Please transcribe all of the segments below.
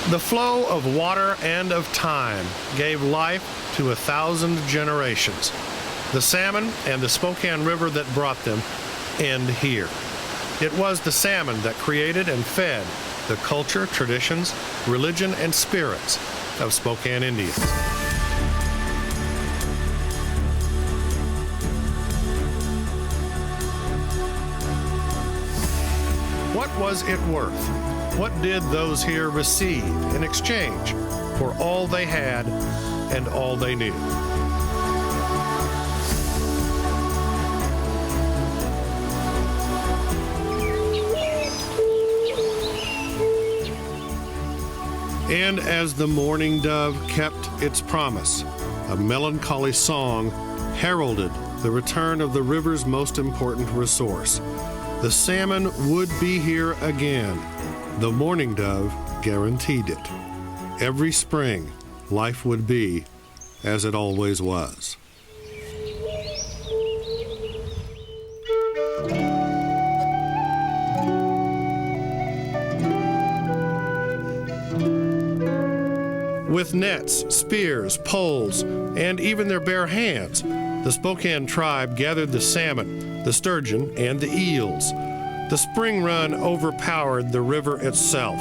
The flow of water and of time gave life to 1,000 generations. The salmon and the Spokane River that brought them end here. It was the salmon that created and fed the culture, traditions, religion, and spirits of Spokane Indians. What was it worth? What did those here receive in exchange for all they had and all they knew? And as the mourning dove kept its promise, a melancholy song heralded the return of the river's most important resource. The salmon would be here again. The mourning dove guaranteed it. Every spring, life would be as it always was. With nets, spears, poles, and even their bare hands, the Spokane Tribe gathered the salmon, the sturgeon, and the eels. The spring run overpowered the river itself,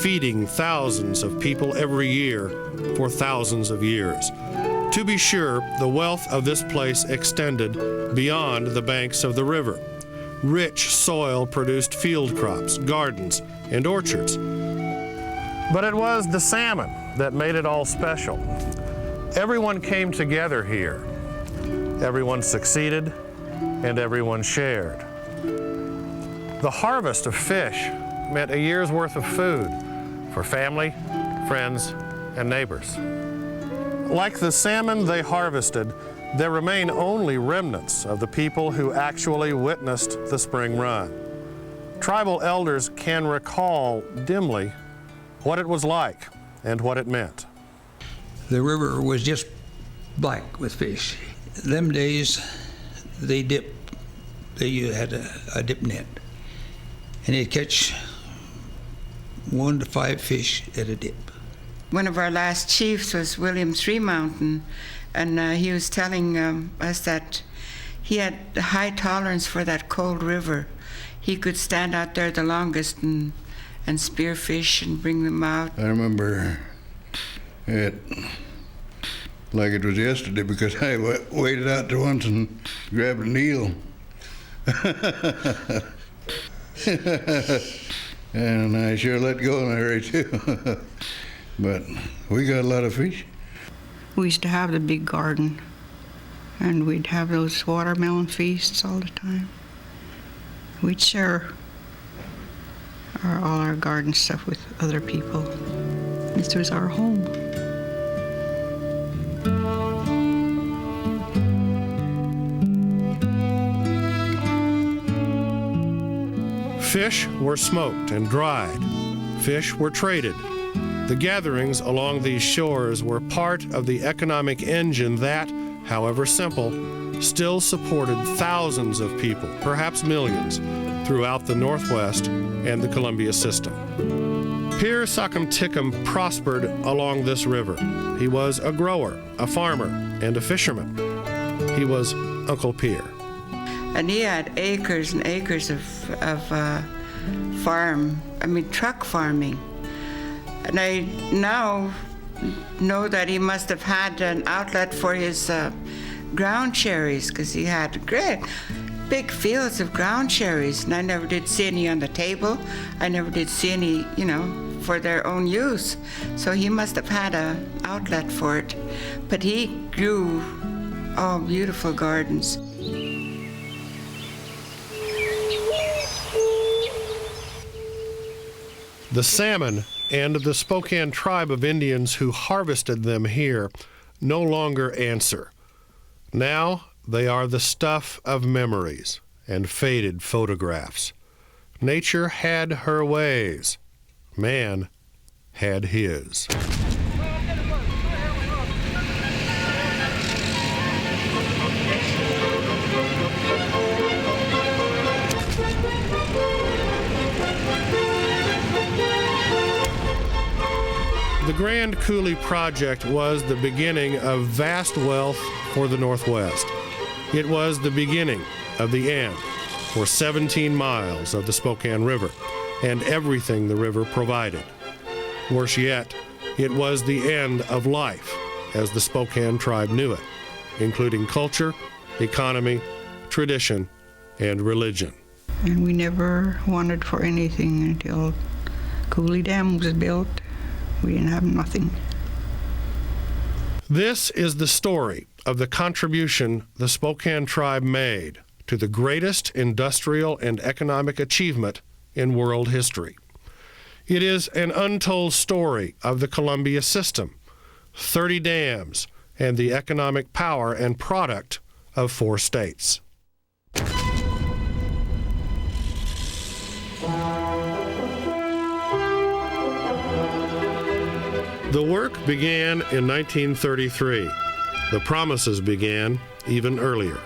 feeding thousands of people every year for thousands of years. To be sure, the wealth of this place extended beyond the banks of the river. Rich soil produced field crops, gardens, and orchards. But it was the salmon that made it all special. Everyone came together here. Everyone succeeded, and everyone shared. The harvest of fish meant a year's worth of food for family, friends, and neighbors. Like the salmon they harvested, there remain only remnants of the people who actually witnessed the spring run. Tribal elders can recall dimly what it was like and what it meant. The river was just black with fish. Them days, they had a dip net, and they'd catch 1 to 5 fish at a dip. One of our last chiefs was William Three Mountain, and he was telling us that he had a high tolerance for that cold river. He could stand out there the longest and spear fish and bring them out. I remember it like it was yesterday because I waded out there once and grabbed an eel. And I sure let go in a hurry too. But we got a lot of fish. We used to have the big garden, and we'd have those watermelon feasts all the time. We'd share all our garden stuff with other people. This was our home. Fish were smoked and dried. Fish were traded. The gatherings along these shores were part of the economic engine that, however simple, still supported thousands of people, perhaps millions, throughout the Northwest and the Columbia system. Pierre Sockamticum prospered along this river. He was a grower, a farmer, and a fisherman. He was Uncle Pierre. And he had acres and acres of truck farming. And I now know that he must have had an outlet for his ground cherries, because he had great big fields of ground cherries, and I never did see any on the table. I never did see any, for their own use. So he must have had an outlet for it. But he grew all beautiful gardens. The salmon and the Spokane Tribe of Indians who harvested them here no longer answer. Now they are the stuff of memories and faded photographs. Nature had her ways. Man had his. Grand Coulee project was the beginning of vast wealth for the Northwest. It was the beginning of the end for 17 miles of the Spokane River and everything the river provided. Worse yet, it was the end of life as the Spokane Tribe knew it, including culture, economy, tradition, and religion. And we never wanted for anything until Coulee Dam was built. We didn't have nothing. This is the story of the contribution the Spokane Tribe made to the greatest industrial and economic achievement in world history. It is an untold story of the Columbia system, 30 dams, and the economic power and product of 4 states. The work began in 1933. The promises began even earlier.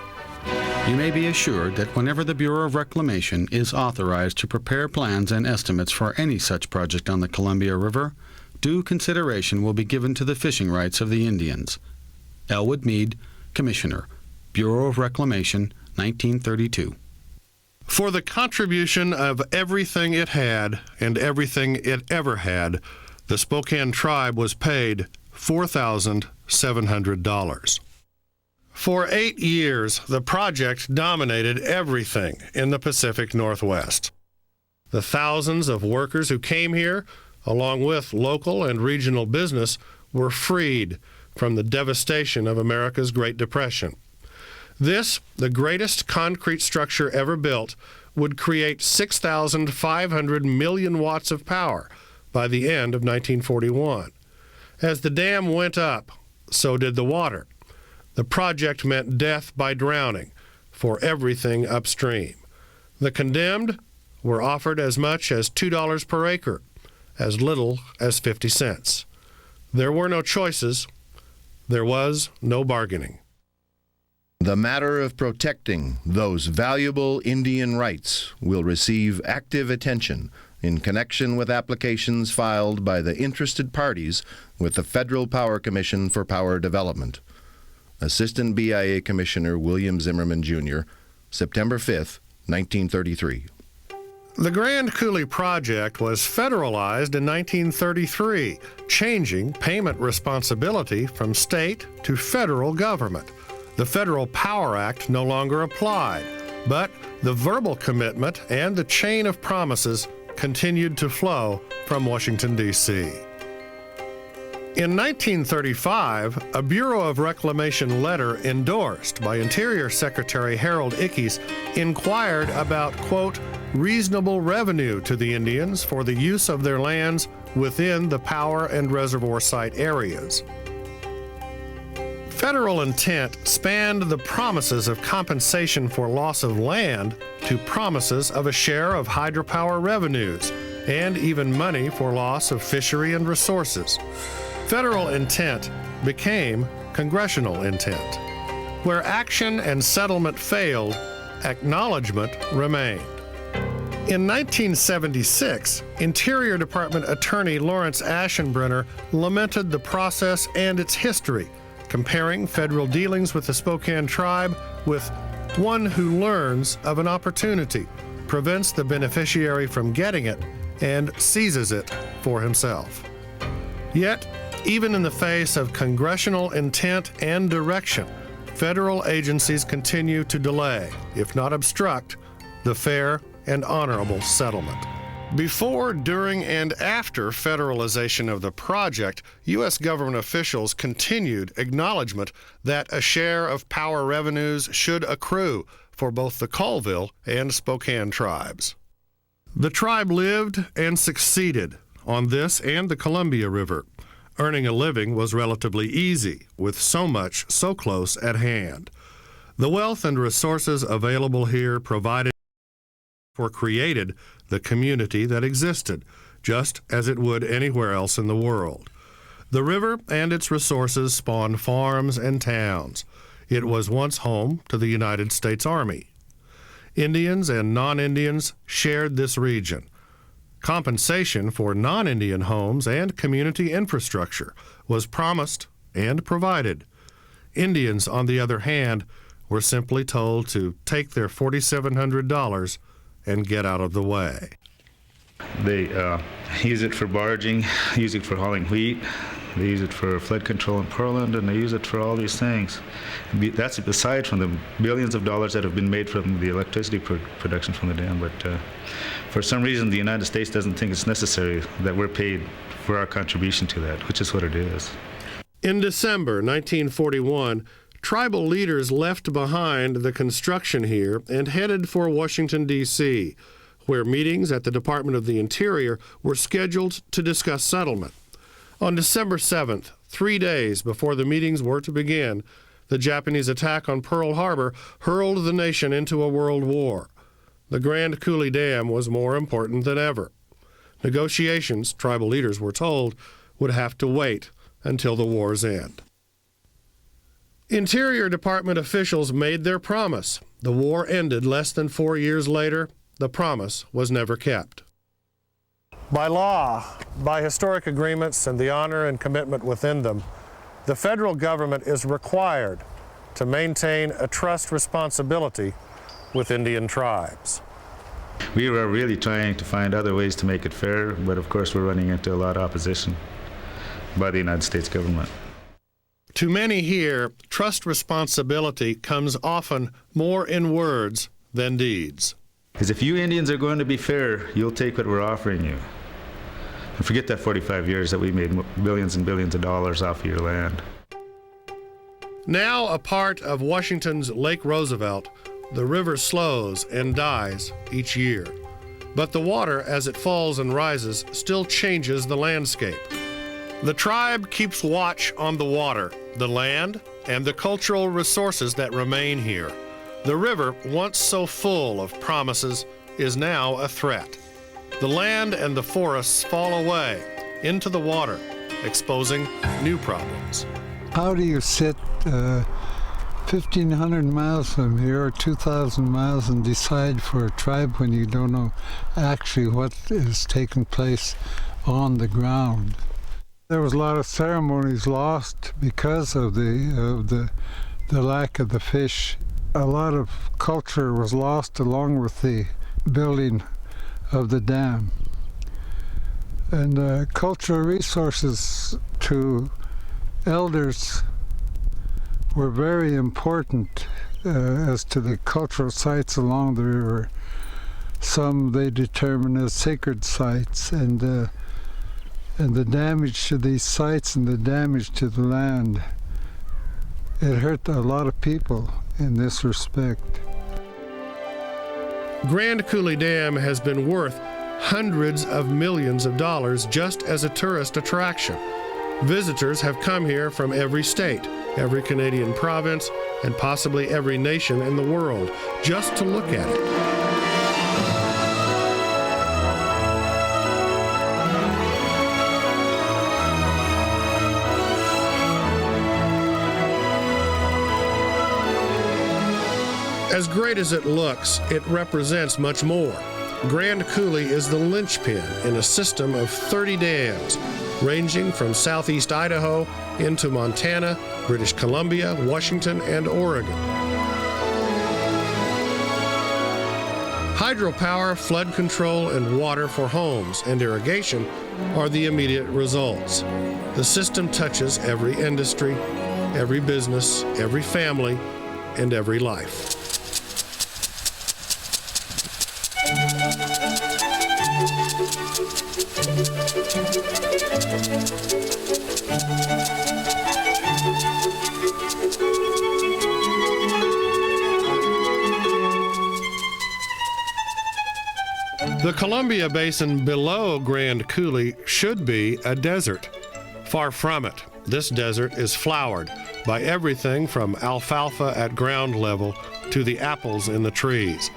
You may be assured that whenever the Bureau of Reclamation is authorized to prepare plans and estimates for any such project on the Columbia River, due consideration will be given to the fishing rights of the Indians. Elwood Meade, Commissioner, Bureau of Reclamation, 1932. For the contribution of everything it had and everything it ever had, the Spokane Tribe was paid $4,700. For 8 years, the project dominated everything in the Pacific Northwest. The thousands of workers who came here, along with local and regional business, were freed from the devastation of America's Great Depression. This, the greatest concrete structure ever built, would create 6,500 million watts of power by the end of 1941. As the dam went up, so did the water. The project meant death by drowning for everything upstream. The condemned were offered as much as $2 per acre, as little as 50 cents. There were no choices. There was no bargaining. The matter of protecting those valuable Indian rights will receive active attention in connection with applications filed by the interested parties with the Federal Power Commission for Power Development. Assistant BIA Commissioner William Zimmerman, Jr., September 5, 1933. The Grand Coulee project was federalized in 1933, changing payment responsibility from state to federal government. The Federal Power Act no longer applied, but the verbal commitment and the chain of promises continued to flow from Washington, D.C. In 1935, a Bureau of Reclamation letter endorsed by Interior Secretary Harold Ickes inquired about, quote, reasonable revenue to the Indians for the use of their lands within the power and reservoir site areas. Federal intent spanned the promises of compensation for loss of land to promises of a share of hydropower revenues and even money for loss of fishery and resources. Federal intent became congressional intent. Where action and settlement failed, acknowledgement remained. In 1976, Interior Department Attorney Lawrence Aschenbrenner lamented the process and its history, comparing federal dealings with the Spokane Tribe with one who learns of an opportunity, prevents the beneficiary from getting it, and seizes it for himself. Yet, even in the face of congressional intent and direction, federal agencies continue to delay, if not obstruct, the fair and honorable settlement. Before, during, and after federalization of the project, U.S. government officials continued acknowledgement that a share of power revenues should accrue for both the Colville and Spokane tribes. The tribe lived and succeeded on this and the Columbia River. Earning a living was relatively easy, with so much so close at hand. The wealth and resources available here provided or created the community that existed, just as it would anywhere else in the world. The river and its resources spawned farms and towns. It was once home to the United States Army. Indians and non-Indians shared this region. Compensation for non-Indian homes and community infrastructure was promised and provided. Indians, on the other hand, were simply told to take their $4,700 and get out of the way. They use it for barging, use it for hauling wheat, they use it for flood control in Pearland, and they use it for all these things. That's aside from the billions of dollars that have been made from the electricity production from the dam. But for some reason, the United States doesn't think it's necessary that we're paid for our contribution to that, which is what it is. In December 1941, tribal leaders left behind the construction here and headed for Washington, D.C., where meetings at the Department of the Interior were scheduled to discuss settlement. On December 7th, 3 days before the meetings were to begin, the Japanese attack on Pearl Harbor hurled the nation into a world war. The Grand Coulee Dam was more important than ever. Negotiations, tribal leaders were told, would have to wait until the war's end. Interior Department officials made their promise. The war ended less than 4 years later. The promise was never kept. By law, by historic agreements and the honor and commitment within them, the federal government is required to maintain a trust responsibility with Indian tribes. We are really trying to find other ways to make it fair, but of course we're running into a lot of opposition by the United States government. To many here, trust responsibility comes often more in words than deeds. Because if you Indians are going to be fair, you'll take what we're offering you. And forget that 45 years that we made billions and billions of dollars off of your land. Now a part of Washington's Lake Roosevelt, the river slows and dies each year. But the water, as it falls and rises, still changes the landscape. The tribe keeps watch on the water, the land, and the cultural resources that remain here. The river, once so full of promises, is now a threat. The land and the forests fall away into the water, exposing new problems. How do you sit 1,500 miles from here or 2,000 miles and decide for a tribe when you don't know actually what is taking place on the ground? There was a lot of ceremonies lost because of the lack of the fish. A lot of culture was lost along with the building of the dam. And cultural resources to elders were very important as to the cultural sites along the river. Some they determined as sacred sites, and the damage to these sites and the damage to the land, it hurt a lot of people in this respect. Grand Coulee Dam has been worth hundreds of millions of dollars just as a tourist attraction. Visitors have come here from every state, every Canadian province, and possibly every nation in the world just to look at it. As great as it looks, it represents much more. Grand Coulee is the linchpin in a system of 30 dams, ranging from southeast Idaho into Montana, British Columbia, Washington, and Oregon. Hydropower, flood control, and water for homes and irrigation are the immediate results. The system touches every industry, every business, every family, and every life. The Columbia Basin below Grand Coulee should be a desert. Far from it. This desert is flowered by everything from alfalfa at ground level to the apples in the trees.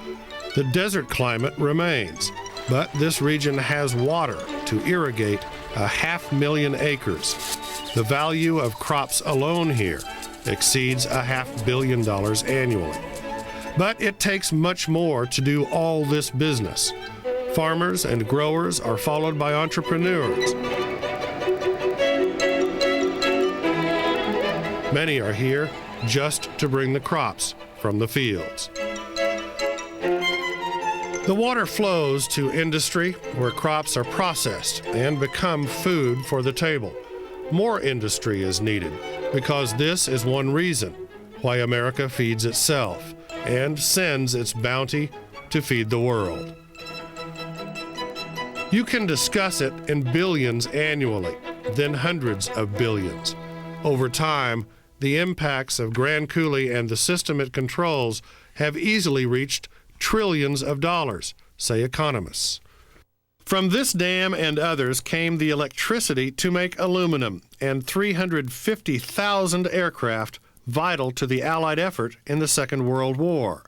The desert climate remains, but this region has water to irrigate 500,000 acres. The value of crops alone here exceeds $500 million annually. But it takes much more to do all this business. Farmers and growers are followed by entrepreneurs. Many are here just to bring the crops from the fields. The water flows to industry where crops are processed and become food for the table. More industry is needed because this is one reason why America feeds itself and sends its bounty to feed the world. You can discuss it in billions annually, then hundreds of billions. Over time, the impacts of Grand Coulee and the system it controls have easily reached trillions of dollars, say economists. From this dam and others came the electricity to make aluminum and 350,000 aircraft vital to the Allied effort in the Second World War.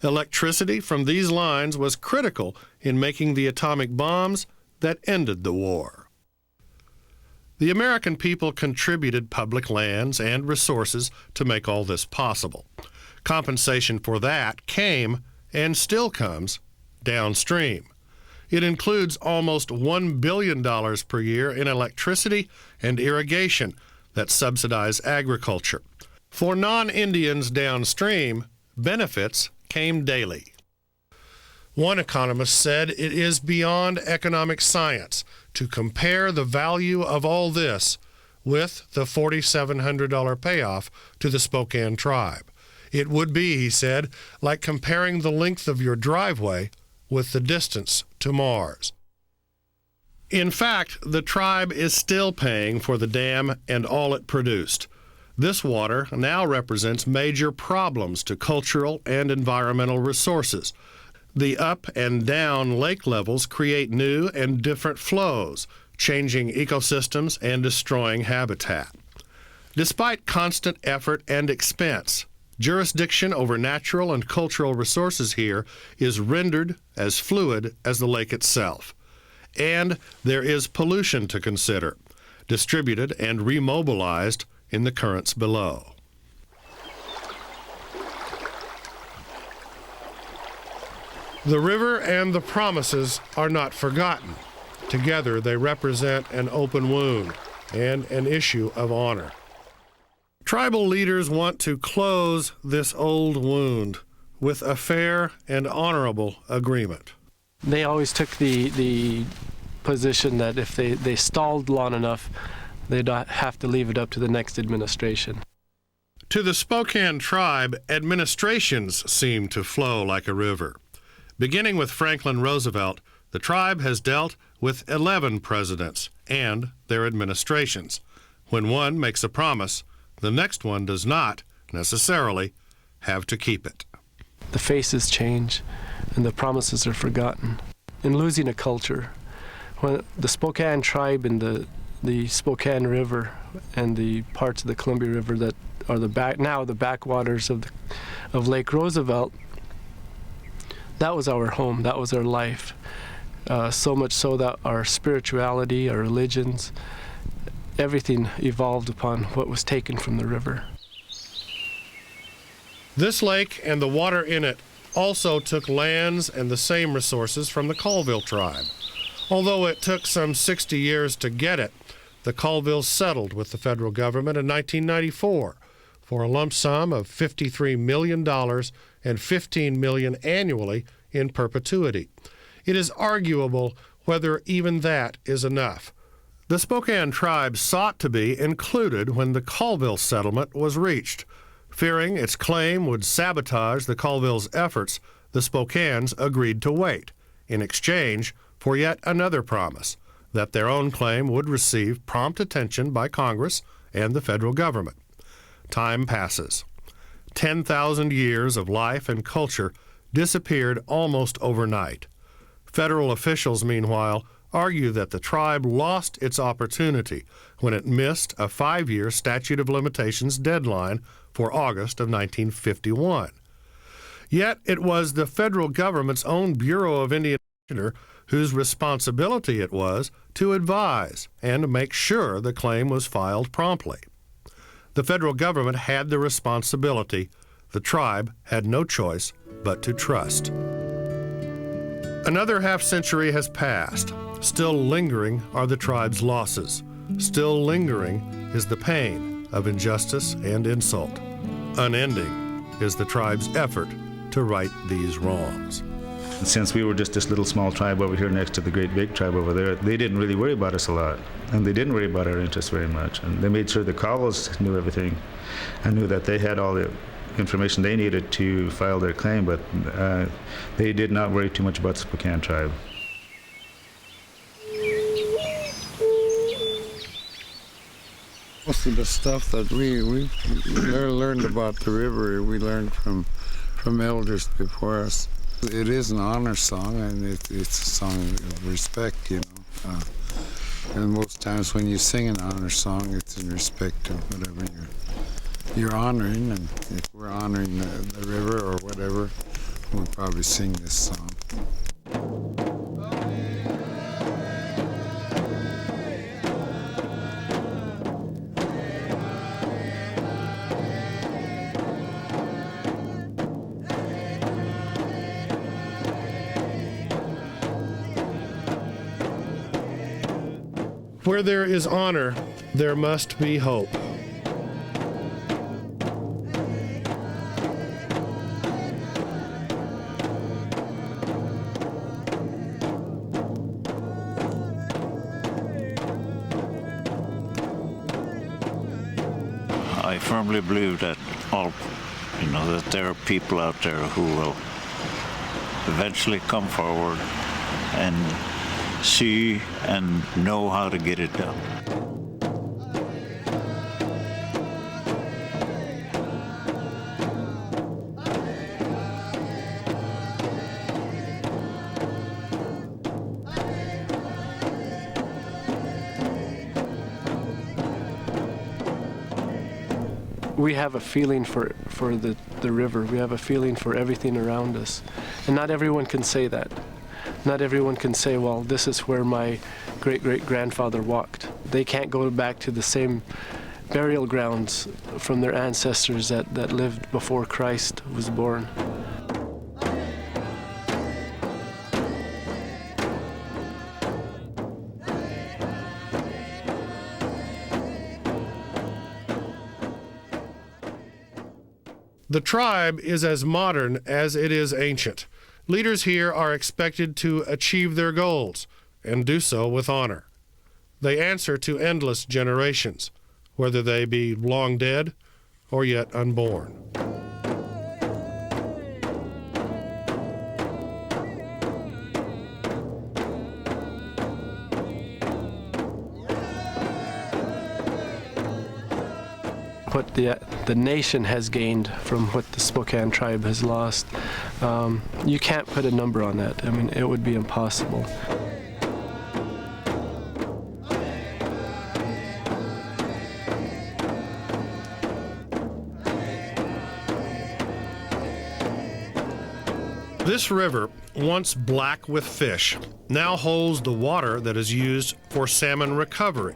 Electricity from these lines was critical in making the atomic bombs that ended the war. The American people contributed public lands and resources to make all this possible. Compensation for that came, and still comes, downstream. It includes almost $1 billion per year in electricity and irrigation that subsidize agriculture. For non-Indians downstream, benefits came daily. One economist said it is beyond economic science to compare the value of all this with the $4,700 payoff to the Spokane Tribe. It would be, he said, like comparing the length of your driveway with the distance to Mars. In fact, the tribe is still paying for the dam and all it produced. This water now represents major problems to cultural and environmental resources. The up and down lake levels create new and different flows, changing ecosystems and destroying habitat. Despite constant effort and expense, jurisdiction over natural and cultural resources here is rendered as fluid as the lake itself. And there is pollution to consider, distributed and remobilized in the currents below. The river and the promises are not forgotten. Together they represent an open wound and an issue of honor. Tribal leaders want to close this old wound with a fair and honorable agreement. They always took the position that if they stalled long enough, they'd have to leave it up to the next administration. To the Spokane Tribe, administrations seem to flow like a river. Beginning with Franklin Roosevelt, the tribe has dealt with 11 presidents and their administrations. When one makes a promise, the next one does not necessarily have to keep it. The faces change and the promises are forgotten. In losing a culture, when the Spokane Tribe and the Spokane River and the parts of the Columbia River that are now the backwaters of Lake Roosevelt, that was our home, that was our life. So much so that our spirituality, our religions, everything evolved upon what was taken from the river. This lake and the water in it also took lands and the same resources from the Colville tribe. Although it took some 60 years to get it, the Colvilles settled with the federal government in 1994 for a lump sum of $53 million and $15 million annually in perpetuity. It is arguable whether even that is enough. The Spokane Tribe sought to be included when the Colville settlement was reached. Fearing its claim would sabotage the Colville's efforts, the Spokanes agreed to wait, in exchange for yet another promise, that their own claim would receive prompt attention by Congress and the federal government. Time passes. 10,000 years of life and culture disappeared almost overnight. Federal officials, meanwhile, argue that the tribe lost its opportunity when it missed a 5-year statute of limitations deadline for August of 1951. Yet it was the federal government's own Bureau of Indian Affairs whose responsibility it was to advise and make sure the claim was filed promptly. The federal government had the responsibility. The tribe had no choice but to trust. Another half-century has passed. Still lingering are the tribe's losses. Still lingering is the pain of injustice and insult. Unending is the tribe's effort to right these wrongs. Since we were just this little small tribe over here next to the great big tribe over there, they didn't really worry about us a lot. And they didn't worry about our interests very much. And they made sure the Cowles knew everything and knew that they had all the information they needed to file their claim, but they did not worry too much about the Spokane Tribe. Most of the stuff that we learned about the river, we learned from elders before us. It is an honor song, and it's a song of respect, you know. And most times when you sing an honor song, it's in respect to whatever you're honoring. And if we're honoring the river or whatever, we'll probably sing this song. Where there is honor, there must be hope. I firmly believe that that there are people out there who will eventually come forward and see and know how to get it done. We have a feeling for the river. We have a feeling for everything around us. And not everyone can say that. Not everyone can say, well, this is where my great-great-grandfather walked. They can't go back to the same burial grounds from their ancestors that lived before Christ was born. The tribe is as modern as it is ancient. Leaders here are expected to achieve their goals and do so with honor. They answer to endless generations, whether they be long dead or yet unborn. What the nation has gained from what the Spokane Tribe has lost, you can't put a number on that. I mean, it would be impossible. This river, once black with fish, now holds the water that is used for salmon recovery.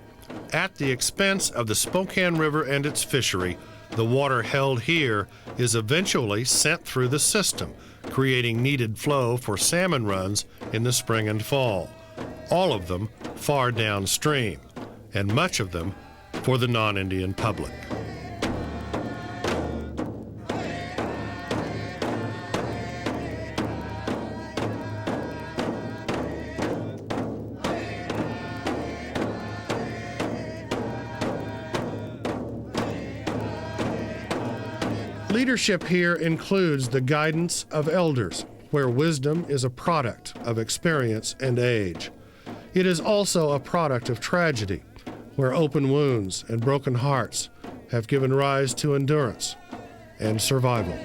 At the expense of the Spokane River and its fishery, the water held here is eventually sent through the system, creating needed flow for salmon runs in the spring and fall, all of them far downstream, and much of them for the non-Indian public. Leadership here includes the guidance of elders, where wisdom is a product of experience and age. It is also a product of tragedy, where open wounds and broken hearts have given rise to endurance and survival.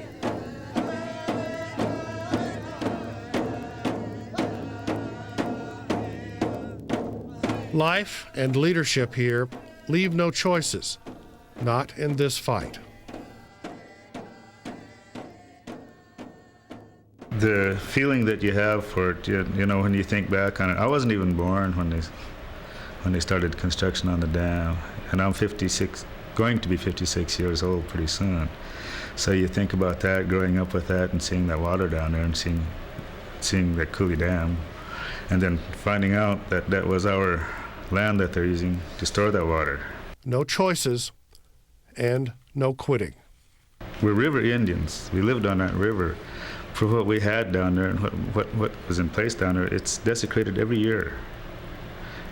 Life and leadership here leave no choices, not in this fight. The feeling that you have for it, when you think back on it, I wasn't even born when they started construction on the dam, and I'm 56, going to be 56 years old pretty soon. So you think about that, growing up with that, and seeing that water down there, and seeing seeing the Coulee Dam, and then finding out that that was our land that they're using to store that water. No choices and no quitting. We're river Indians. We lived on that river. For what we had down there and what was in place down there, it's desecrated every year.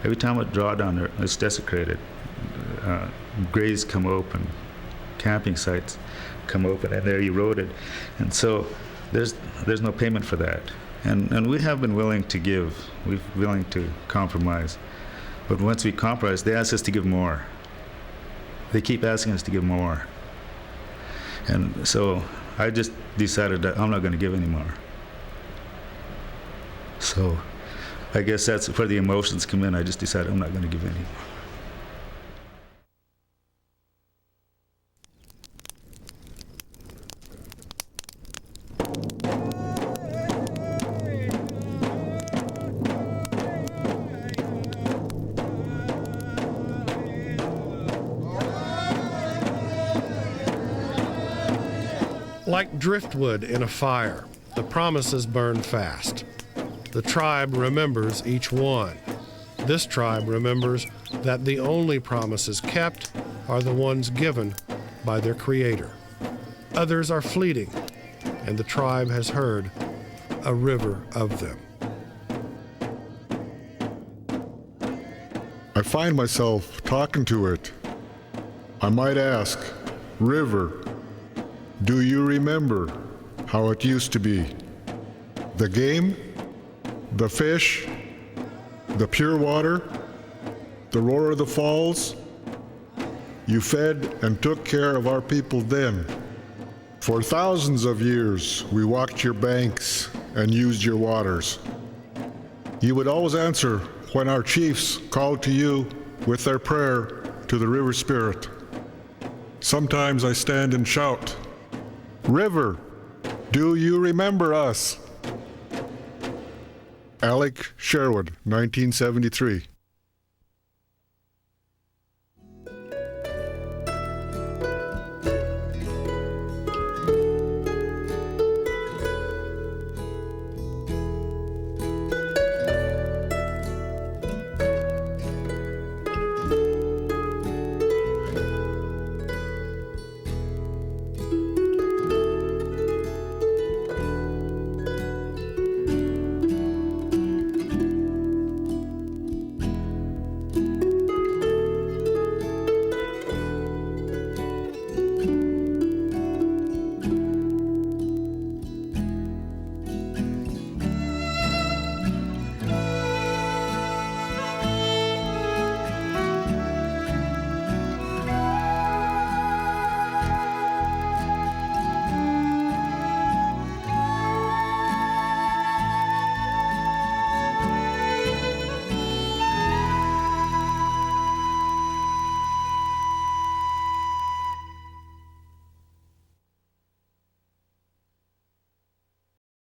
Every time it draw down there, it's desecrated. Graves come open, camping sites come open, and they're eroded. And so there's no payment for that. And we have been willing to give. We're willing to compromise. But once we compromise, they ask us to give more. They keep asking us to give more. And so I just decided that I'm not going to give anymore. So I guess that's where the emotions come in. I just decided I'm not going to give anymore. Like driftwood in a fire, the promises burn fast. The tribe remembers each one. This tribe remembers that the only promises kept are the ones given by their Creator. Others are fleeting, and the tribe has heard a river of them. I find myself talking to it. I might ask, River, do you remember how it used to be? The game, the fish, the pure water, the roar of the falls? You fed and took care of our people then. For thousands of years, we walked your banks and used your waters. You would always answer when our chiefs called to you with their prayer to the river spirit. Sometimes I stand and shout, River, do you remember us? Alec Sherwood, 1973.